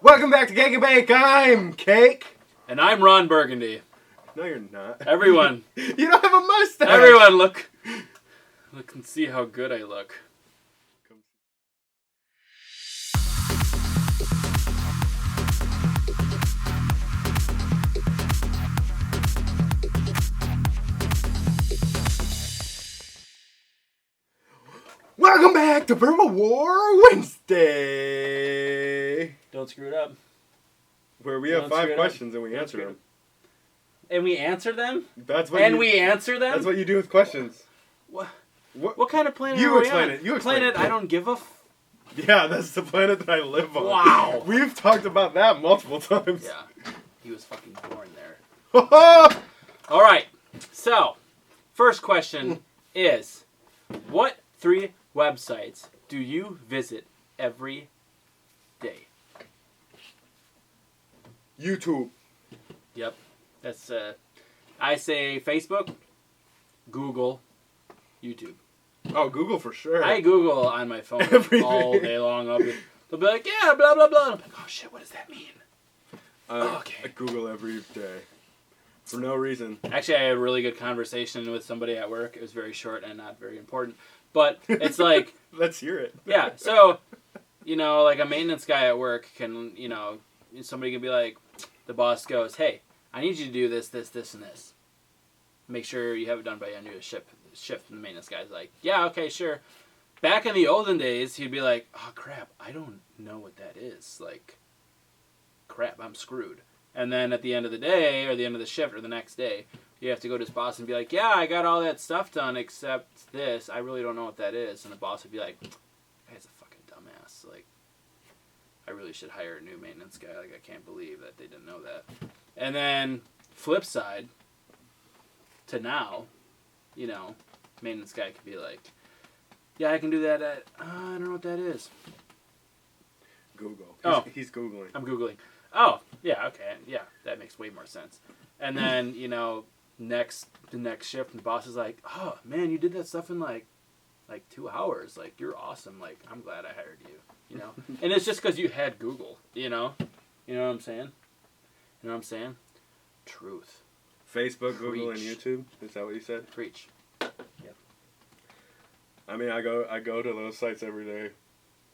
Welcome back to Cake and Bake. I'm Cake. And I'm Ron Burgundy. No, you're not. Everyone. You don't have a mustache. Everyone, look and see how good I look. Welcome back to Burma War Wednesday. Don't screw it up. Where we have 5 questions and we answer them. And we answer them? That's what we answer them? That's what you do with questions. What kind of planet you are we explain on? it. You explain planet it. I don't give a Yeah, that's the planet that I live on. Wow. We've talked about that multiple times. Yeah. He was fucking born there. All Alright. So, first question is, what 3 websites do you visit every day? YouTube. Yep. That's I say Facebook, Google, YouTube. Oh, Google for sure. I Google on my phone Everything. all day long. They'll be like, yeah, blah, blah, blah. I'm like, oh, shit, what does that mean? Okay. I Google every day. For no reason. Actually, I had a really good conversation with somebody at work. It was very short and not very important. But it's like... Let's hear it. Yeah, so, like a maintenance guy at work can, somebody can be like, the boss goes, hey, I need you to do this, this, this, and this. Make sure you have it done by end of the shift. And the maintenance guy's like, yeah, okay, sure. Back in the olden days, he'd be like, oh, crap, I don't know what that is. Like, crap, I'm screwed. And then at the end of the day, or the end of the shift, or the next day, you have to go to his boss and be like, yeah, I got all that stuff done except this. I really don't know what that is. And the boss would be like, guy's a fucking dumbass. Like, I really should hire a new maintenance guy. Like, I can't believe that they didn't know that. And then, flip side, to now, maintenance guy could be like, yeah, I can do that at, I don't know what that is. Google. He's Googling. I'm Googling. Oh, yeah, okay. Yeah, that makes way more sense. And then, the next shift, and the boss is like, oh, man, you did that stuff in, like 2 hours. Like, you're awesome. Like, I'm glad I hired you, And it's just because you had Google, You know what I'm saying? You know what I'm saying? Truth. Facebook, Google, and YouTube? Is that what you said? Preach. Yep. I mean, I go to those sites every day.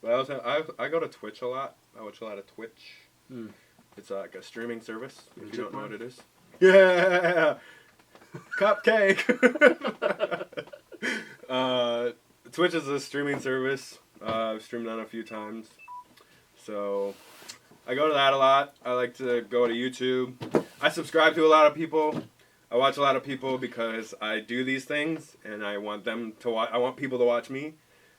But I go to Twitch a lot. I watch a lot of Twitch. Mm. It's like a streaming service, if you don't know what it is. Yeah! Cupcake! Twitch is a streaming service. I've streamed on a few times. So, I go to that a lot. I like to go to YouTube. I subscribe to a lot of people. I watch a lot of people because I do these things, and I want them to watch. I want people to watch me,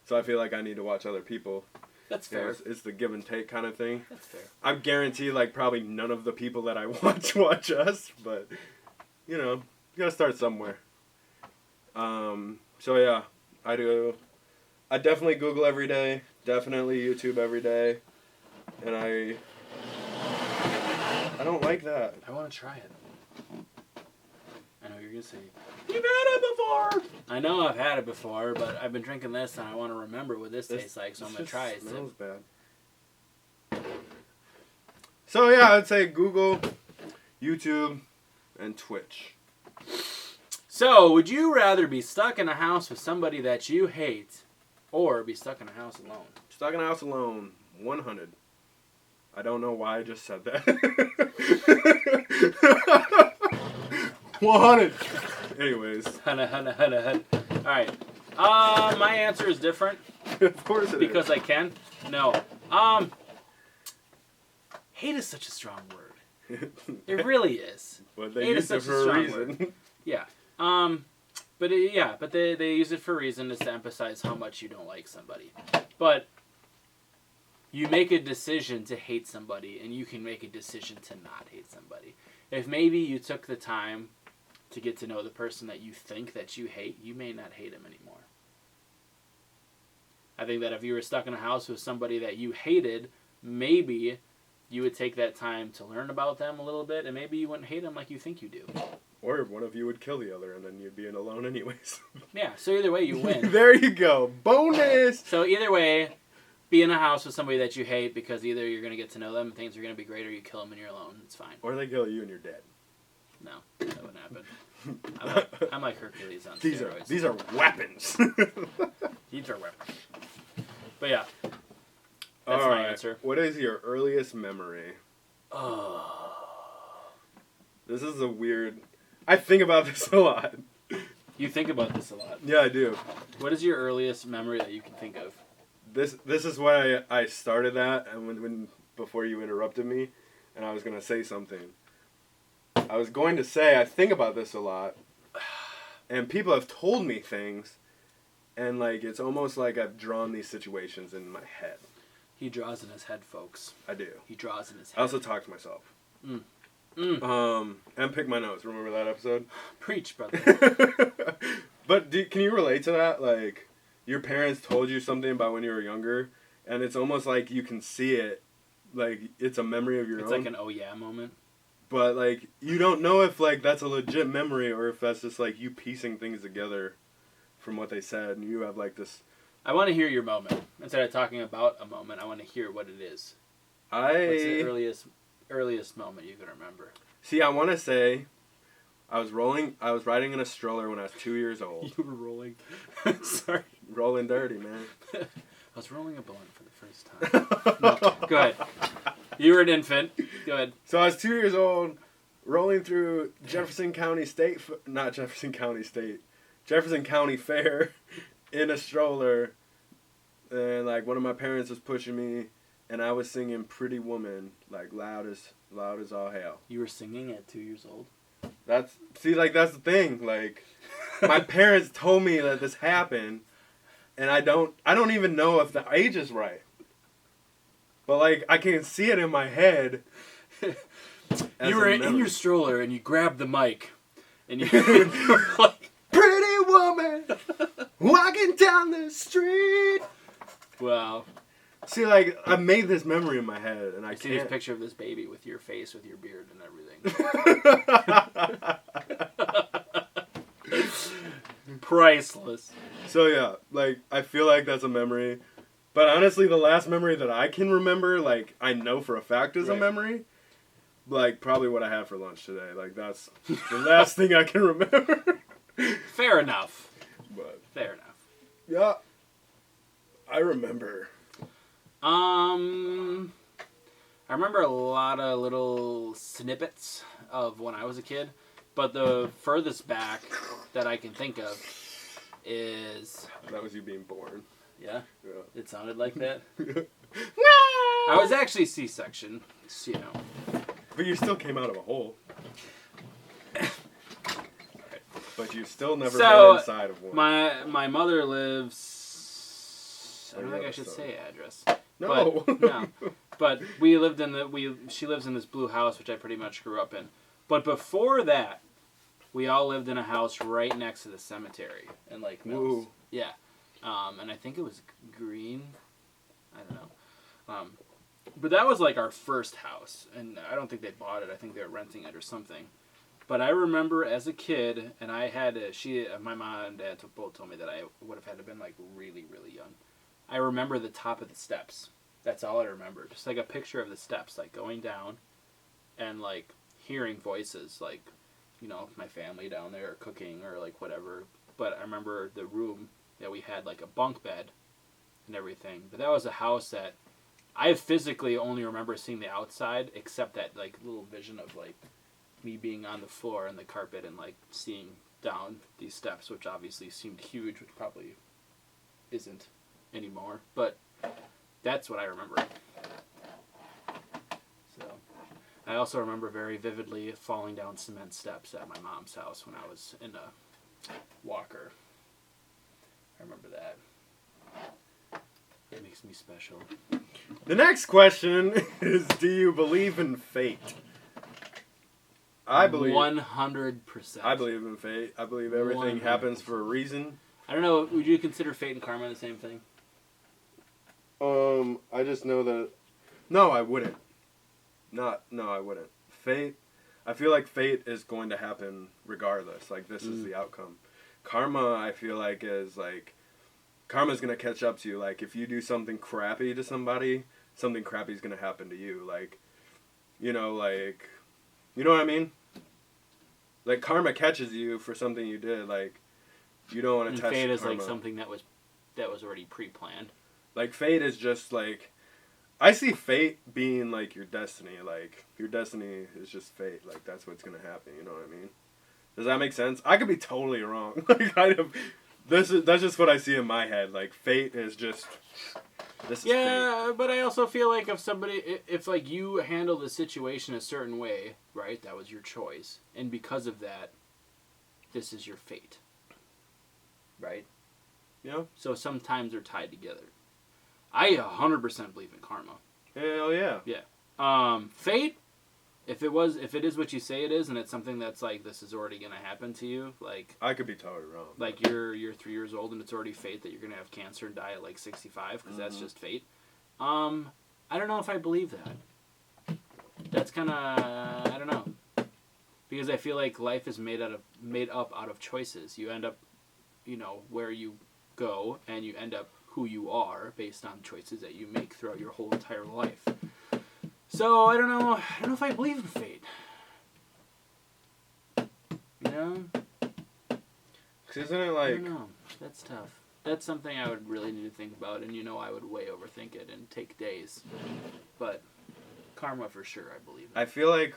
so I feel like I need to watch other people. That's fair. It's the give and take kind of thing. That's fair. I guarantee, probably none of the people that I watch us, but, you gotta start somewhere. So yeah, I do. I definitely Google every day. Definitely YouTube every day. And I don't like that. I want to try it. I know you're going to say, you've had it before! I know I've had it before, but I've been drinking this and I want to remember what this tastes like, so I'm going to try it. It smells bad. So yeah, I'd say Google, YouTube, and Twitch. So, would you rather be stuck in a house with somebody that you hate, or be stuck in a house alone? Stuck in a house alone, 100. I don't know why I just said that. 100. Anyways. Alright. My answer is different. Of course it because is. I can. No. Hate is such a strong word. It really is. But they use it for a reason. Word. Yeah. But they use it for a reason, is to emphasize how much you don't like somebody. But you make a decision to hate somebody, and you can make a decision to not hate somebody. If maybe you took the time to get to know the person that you think that you hate, you may not hate him anymore. I think that if you were stuck in a house with somebody that you hated, maybe you would take that time to learn about them a little bit, and maybe you wouldn't hate them like you think you do. Or one of you would kill the other, and then you'd be alone anyways. Yeah, so either way you win. There you go. Bonus! So either way, be in a house with somebody that you hate because either you're going to get to know them and things are going to be great, or you kill them and you're alone. It's fine. Or they kill you and you're dead. No, that wouldn't happen. I'm like Hercules on steroids. These are weapons. These are weapons. But yeah, that's All my right. answer. What is your earliest memory? Oh. This is a weird... I think about this a lot. You think about this a lot. Yeah, I do. What is your earliest memory that you can think of? This is why I started that, and when before you interrupted me, and I was going to say something. I was going to say I think about this a lot, and people have told me things, and like it's almost like I've drawn these situations in my head. He draws in his head, folks. I do. He draws in his head. I also talk to myself. And pick my nose. Remember that episode? Preach, brother. But can you relate to that? Like, your parents told you something about when you were younger, and it's almost like you can see it, like it's a memory of your own. It's like an oh yeah moment. But like you don't know if like that's a legit memory or if that's just like you piecing things together from what they said, and you have like this. I want to hear your moment instead of talking about a moment. I want to hear what it is. What's the earliest moment you can remember? See, I want to say, I was riding in a stroller when I was 2 years old. You were rolling. Sorry. Rolling dirty, man. I was rolling a blunt for the first time. No, go ahead. You were an infant. Go ahead. So I was 2 years old, rolling through Jefferson County Fair in a stroller, and like one of my parents was pushing me, and I was singing Pretty Woman like loud as all hell. You were singing at 2 years old? That's the thing. Like, my parents told me that this happened, and I don't even know if the age is right. But like, I can see it in my head. You were in your stroller and you grabbed the mic, and you were like, "Pretty woman, walking down the street." Wow. See, like, I made this memory in my head, and I see can't. this picture of this baby with your face, with your beard and everything. Priceless. So yeah, like, I feel like that's a memory. But honestly, the last memory that I can remember, like, I know for a fact is a memory, like, probably what I had for lunch today. Like, that's the last thing I can remember. Fair enough. But Fair enough. yeah, I remember. I remember a lot of little snippets of when I was a kid, but the furthest back that I can think of is... That was you being born. Yeah? Yeah. It sounded like that? No! I was actually C-section, so, you know. But you still came out of a hole. But you still never been inside of one. My mother lives... I don't think I should say address. No. But, no. But she lives in this blue house, which I pretty much grew up in. But before that, we all lived in a house right next to the cemetery in Lake Mills. Ooh. Yeah. And I think it was green. I don't know. But that was like our first house, and I don't think they bought it. I think they were renting it or something. But I remember as a kid, and I had my mom and dad both told me that I would have had to have been like really, really young. I remember the top of the steps. That's all I remember. Just like a picture of the steps, like going down, and like hearing voices, like, you know, my family down there cooking or like whatever. But I remember the room that we had like a bunk bed and everything. But that was a house that I physically only remember seeing the outside, except that like little vision of like me being on the floor and the carpet and like seeing down these steps, which obviously seemed huge, which probably isn't anymore. But that's what I remember. So I also remember very vividly falling down cement steps at my mom's house when I was in a walker. I remember that. It makes me special. The next question is, do you believe in fate? I believe 100%. I believe in fate. I believe everything 100%. happens for a reason. I don't know, would you consider fate and karma the same thing? I just know that... No, I wouldn't. No, I wouldn't. Fate... I feel like fate is going to happen regardless. Like, this is the outcome. Karma, I feel like, is, like... karma's gonna catch up to you. Like, if you do something crappy to somebody, something crappy is gonna happen to you. Like, you know what I mean? Like, karma catches you for something you did. Like, you don't want to test fate is karma. like something that was already pre-planned. Like, fate is just like, I see fate being like your destiny. Like, your destiny is just fate. Like, that's what's gonna happen. You know what I mean? Does that make sense? I could be totally wrong. Like, that's just what I see in my head. Like, fate is just, this is fate. But I also feel like if like you handle the situation a certain way, right? That was your choice, and because of that, this is your fate, right? Yeah. So sometimes they're tied together. I 100% believe in karma. Hell yeah. Fate, if it is what you say it is, and it's something that's like, this is already gonna happen to you, like, I could be totally wrong. like you're 3 years old and it's already fate that you're gonna have cancer and die at like 65 because that's just fate. I don't know if I believe that. That's kind of, I don't know, because I feel like life is made up out of choices. You end up, where you go, and you end up who you are based on choices that you make throughout your whole entire life. So I don't know if I believe in fate. You know? 'Cause isn't it I like, don't know. That's tough. That's something I would really need to think about, and I would way overthink it and take days. But karma for sure, I believe in. I feel like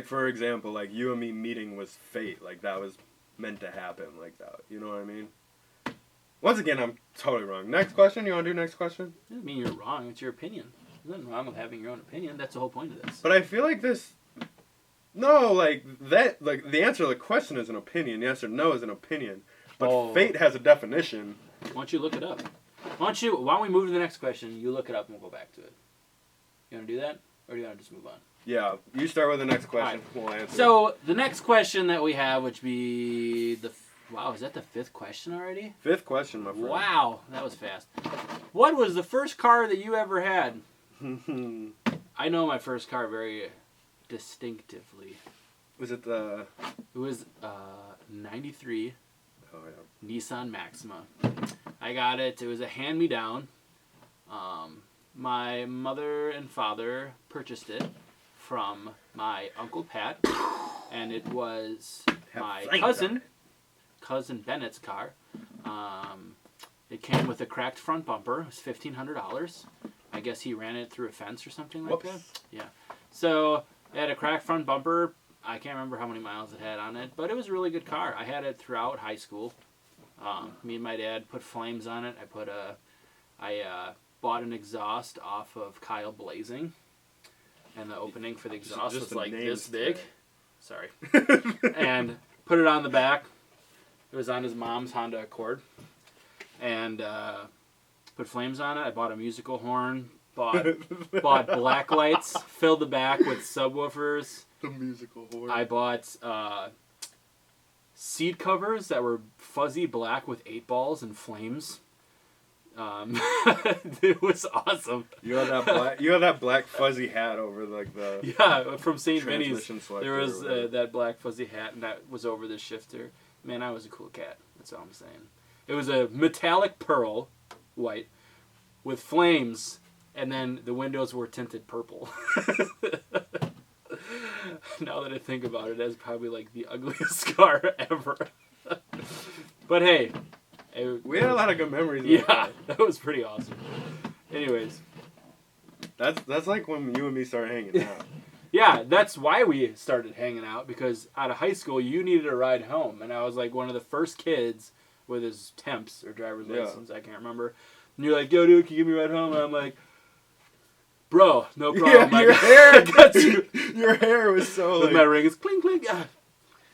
for example, like you and me meeting was fate. Like, that was meant to happen like that. You know what I mean? Once again, I'm totally wrong. Next question? You want to do next question? Doesn't mean you're wrong. It's your opinion. There's nothing wrong with having your own opinion. That's the whole point of this. But I feel like this... No, like, that... Like, the answer to the question is an opinion. Yes or no is an opinion. But fate has a definition. Why don't you look it up? Why don't we move to the next question? You look it up and we'll go back to it. You want to do that? Or do you want to just move on? Yeah, you start with the next question. We'll answer. So, the next question that we have, which be the... Wow, is that the 5th question already? 5th question, my friend. Wow, that was fast. What was the first car that you ever had? I know my first car very distinctively. Was it the... It was 93 Oh, yeah. Nissan Maxima. I got it. It was a hand-me-down. My mother and father purchased it from my Uncle Pat, and it was my cousin Bennett's car. It came with a cracked front bumper. It was $1,500. I guess he ran it through a fence or something like that. Yeah. So it had a cracked front bumper. I can't remember how many miles it had on it, but it was a really good car. I had it throughout high school. Me and my dad put flames on it. I bought an exhaust off of Kyle Blazing, and the opening for the exhaust was like this big. Sorry. And put it on the back. It was on his mom's Honda Accord. And put flames on it. I bought a musical horn. Bought black lights. Filled the back with subwoofers. The musical horn. I bought seat covers that were fuzzy black with 8 balls and flames. It was awesome. You had that black fuzzy hat over like the... Yeah, from St. Vinny's. Selector There was that black fuzzy hat, and that was over the shifter. Man, I was a cool cat. That's all I'm saying. It was a metallic pearl, white, with flames, and then the windows were tinted purple. Now that I think about it, that's probably like the ugliest car ever. But hey. We had a lot of good memories. Yeah, that was pretty awesome. Anyways. That's like when you and me started hanging out. Yeah, that's why we started hanging out, because out of high school, you needed a ride home. And I was like one of the first kids with his temps or driver's license, I can't remember. And you're like, yo, dude, can you give me a ride home? And I'm like, bro, no problem. Yeah, your hair, I got you. Your hair was so like... My ring is clink, clink. Ah,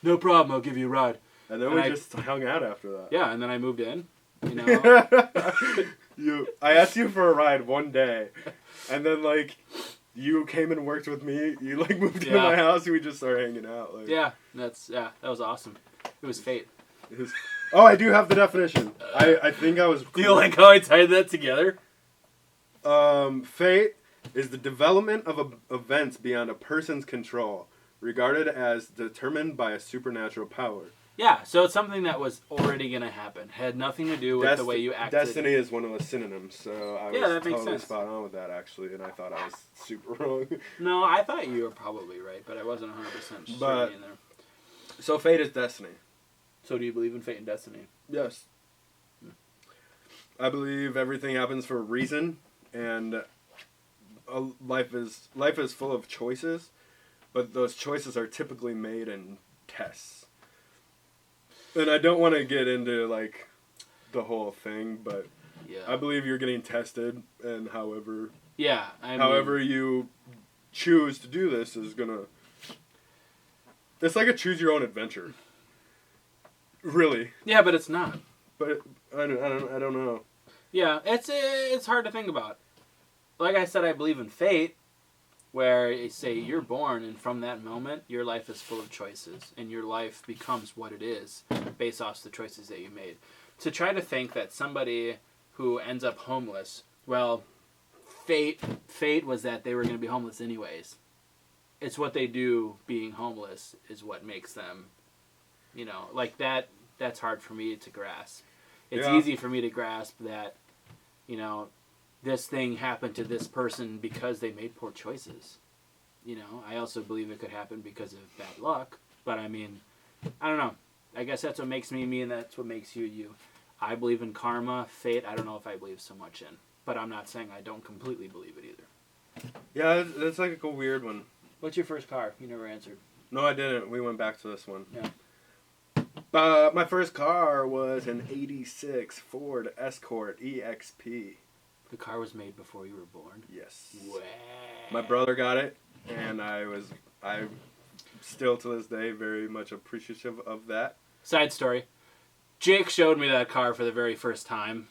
no problem, I'll give you a ride. And then we just hung out after that. Yeah, and then I moved in, you know. I asked you for a ride one day, and then, like, you came and worked with me. You, like, moved into my house, and we just started hanging out. Like. Yeah, that was awesome. It was fate. Oh, I do have the definition. I think I was... Do you like how I tied that together? Fate is the development of events beyond a person's control, regarded as determined by a supernatural power. Yeah, so it's something that was already going to happen. Had nothing to do with the way you acted. Destiny is one of the synonyms, so I was that makes totally sense. spot on with that, actually, and I thought I was super wrong. No, I thought you were probably right, but I wasn't 100% certain But- in there. So fate is destiny. So do you believe in fate and destiny? Yes. I believe everything happens for a reason, and life is full of choices, but those choices are typically made in tests. And I don't want to get into like the whole thing, but Yeah. I believe you're getting tested, and however I mean, however you choose to do this is gonna. It's like a choose your own adventure. Really, Yeah, but it's not. but I don't know. Yeah, it's hard to think about. Like I said, I believe in fate, where you say you're born, and from that moment, your life is full of choices, and your life becomes what it is based off the choices that you made. To try to think that somebody who ends up homeless, well, fate was that they were going to be homeless anyways. It's what they do being homeless is what makes them, like that. That's hard for me to grasp. It's Yeah. easy for me to grasp that, this thing happened to this person because they made poor choices. I also believe it could happen because of bad luck. But I mean, I don't know. I guess that's what makes me me, and that's what makes you you. I believe in karma, fate. I don't know if I believe so much in, but I'm not saying I don't completely believe it either. Yeah, that's like a weird one. What's your first car? You never answered. No, I didn't. We went back to this one. Yeah. My first car was an '86 Ford Escort EXP. The car was made before you were born. Yes. Wow. My brother got it, and I'm still to this day very much appreciative of that. Side story. Jake showed me that car for the very first time,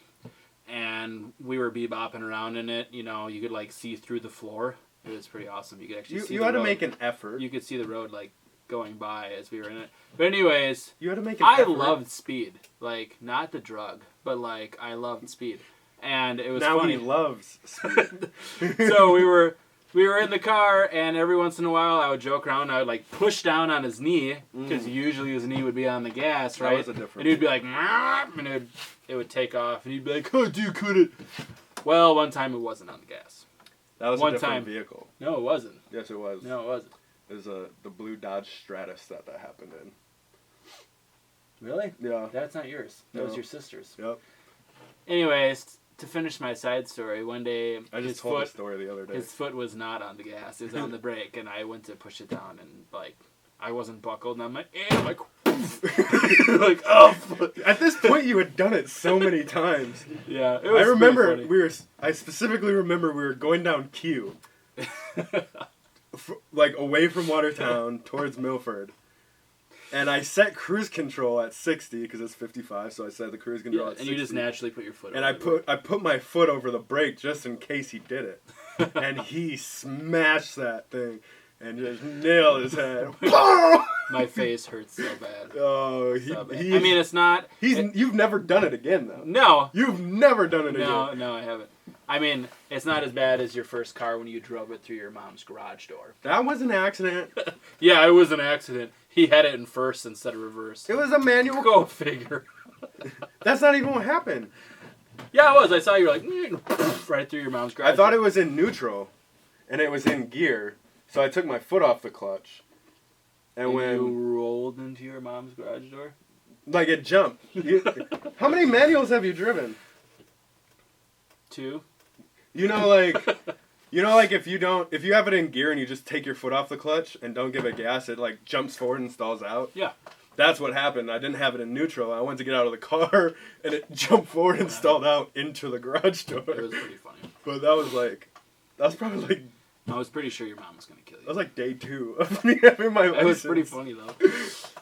and we were bebopping around in it. You could like see through the floor. It was pretty awesome. You could actually see You the had to road. make an effort. You could see the road like going by as we were in it. But anyways, You had to make an I effort. loved speed. Like, not the drug, but like I loved speed. And it was now funny. he loves speed. So we were in the car, and every once in a while I would joke around. I would like push down on his knee because usually his knee would be on the gas, right? That was a difference. And he'd be like, "Meow," and it would take off, and he'd be like, "Oh, dude, could it?" Well, one time it wasn't on the gas. That was One a different time. vehicle. No, it wasn't. Yes, it was. No, it wasn't. It was the blue Dodge Stratus that happened in. Really? Yeah. That's not yours. That was No. your sister's. Yep. Anyways, to finish my side story, one day I just told the story the other day. his foot was not on the gas; it was on the brake, and I went to push it down, and like I wasn't buckled, and I'm like, like, like, oh, At this point, you had done it so many times. yeah. It was I remember pretty I specifically remember we were going down Q, funny. like away from Watertown towards Milford, and I set cruise control at 60 because it's 55, so I set the cruise control Yeah, at and 60. you just naturally put your foot. And over I put my foot over the brake just in case he did it, and he smashed that thing and just nailed his head. my face hurts so bad. Oh, So bad. he I mean, it's not. you've never done it again though. No, You've never done it again. no, I haven't. I mean, it's not as bad as your first car when you drove it through your mom's garage door. That was an accident. Yeah, it was an accident. He had it in first instead of reverse. It was a manual. Go figure. That's not even what happened. Yeah, it was. I saw you like right through your mom's garage. I thought it was in neutral, and it was in gear. So I took my foot off the clutch, and when you rolled into your mom's garage door. like it jumped. How many manuals have you driven? 2. You know, like if you have it in gear and you just take your foot off the clutch and don't give it gas, it like jumps forward and stalls out. Yeah. That's what happened. I didn't have it in neutral. I went to get out of the car and it jumped forward and stalled out into the garage door. It was pretty funny. But that was probably like I was pretty sure your mom was gonna kill that you. was like day 2 of me having my license. It was pretty funny though.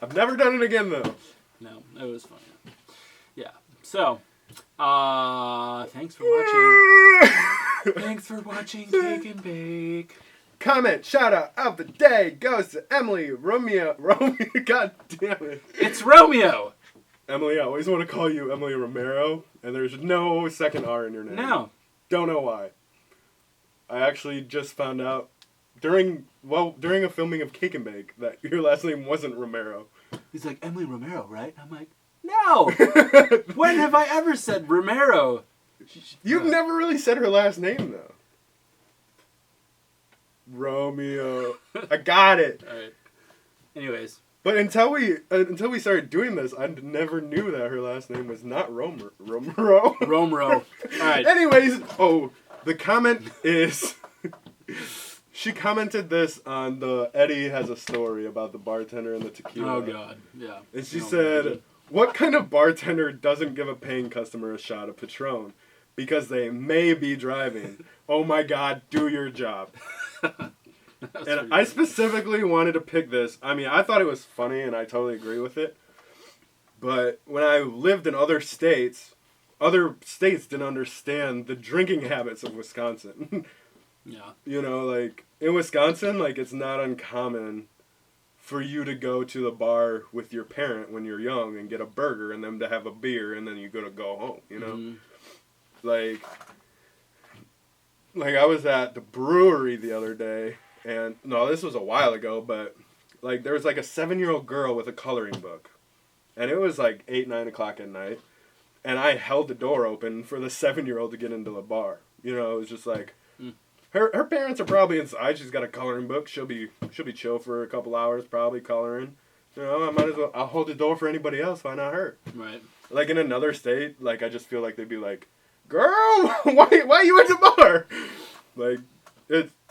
I've never done it again though. No, it was funny. Yeah. So, thanks for watching. Thanks for watching Cake and Bake. Comment shout out of the day goes to Emily Romeo. God damn it. It's Romeo. Emily, I always want to call you Emily Romero, and there's no second R in your name. No. Don't know why. I actually just found out during a filming of Cake and Bake that your last name wasn't Romero. He's like, Emily Romero, right? I'm like, no! When have I ever said Romero? You've never really said her last name, though. Romeo. I got it. Alright. Anyways. But until we started doing this, I never knew that her last name was not Romero. Romero. Alright. Anyways, the comment is... She commented this on the Eddie Has a Story about the bartender and the tequila. Oh, God. Yeah. And she said, what kind of bartender doesn't give a paying customer a shot of Patron? Because they may be driving. Oh my God, do your job. And I specifically wanted to pick this. I mean, I thought it was funny and I totally agree with it. But when I lived in other states didn't understand the drinking habits of Wisconsin. Yeah. You know, like, in Wisconsin, like, it's not uncommon for you to go to the bar with your parent when you're young and get a burger and them to have a beer and then you go home, you know? Mm-hmm. Like, I was at the brewery the other day, and, no, this was a while ago, but, like, there was, like, a 7-year-old girl with a coloring book. And it was, like, 8, 9 o'clock at night. And I held the door open for the 7-year-old to get into the bar. You know, it was just like... Her parents are probably inside. She's got a coloring book. She'll be chill for a couple hours, probably coloring. You know, I might as well. I'll hold the door for anybody else. Why not her? Right. Like in another state, like I just feel like they'd be like, "Girl, why you at the bar?" Like,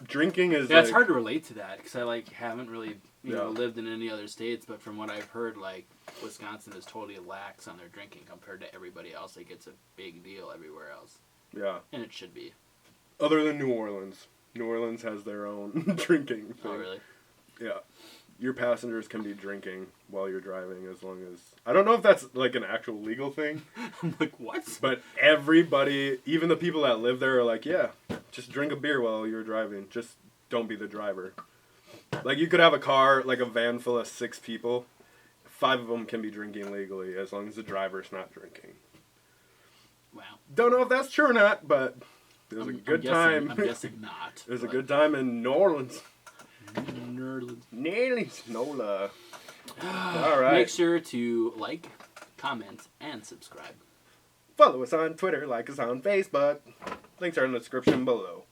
drinking is. Yeah, like, it's hard to relate to that because I haven't really lived in any other states. But from what I've heard, like Wisconsin is totally lax on their drinking compared to everybody else. Like it's a big deal everywhere else. Yeah. And it should be. Other than New Orleans. New Orleans has their own drinking thing. Oh, really? Yeah. Your passengers can be drinking while you're driving as long as... I don't know if that's, like, an actual legal thing. I'm like, what? But everybody, even the people that live there are like, yeah, just drink a beer while you're driving. Just don't be the driver. Like, you could have a car, like a van full of 6 people. 5 of them can be drinking legally as long as the driver's not drinking. Wow. Don't know if that's true or not, but... It was a good time. I'm guessing not. It was a good time in New Orleans. Nerdlands. Nola. All right. Make sure to like, comment, and subscribe. Follow us on Twitter, like us on Facebook. Links are in the description below.